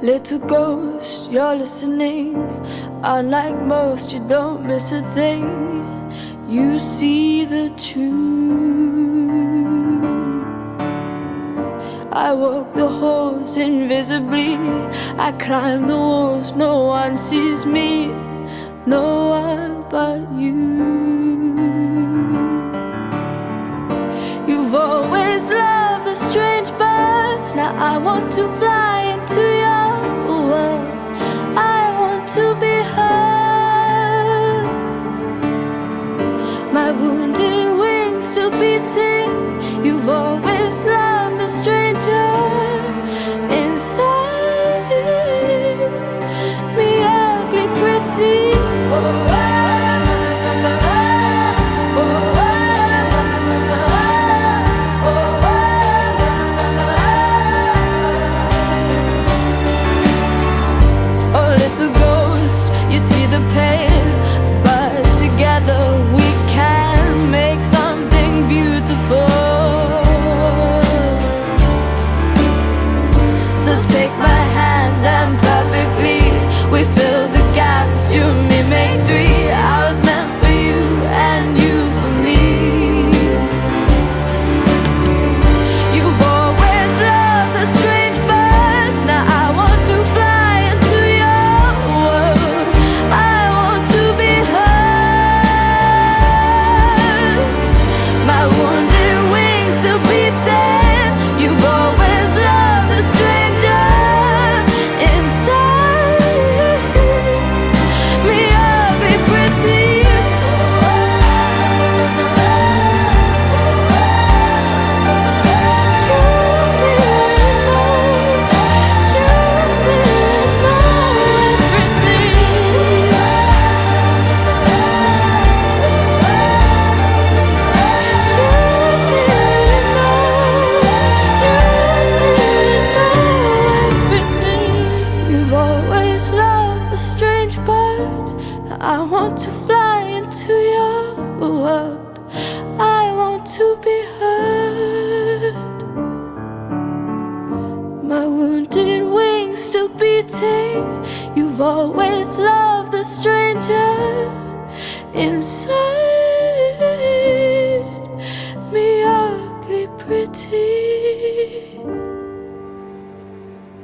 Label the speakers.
Speaker 1: Little ghost, you're listening. Unlike most, you don't miss a thing. You see the truth. I walk the halls invisibly. I climb the walls, no one sees me. No one but you. You've always loved the strange birds. Now I want to fly into your world. I want to be heard. My wounded wings still beating. You've always loved the stranger inside me, ugly pretty. I want to fly into your world. I want to be heard. My wounded wings still beating. You've always loved the stranger inside me, ugly pretty.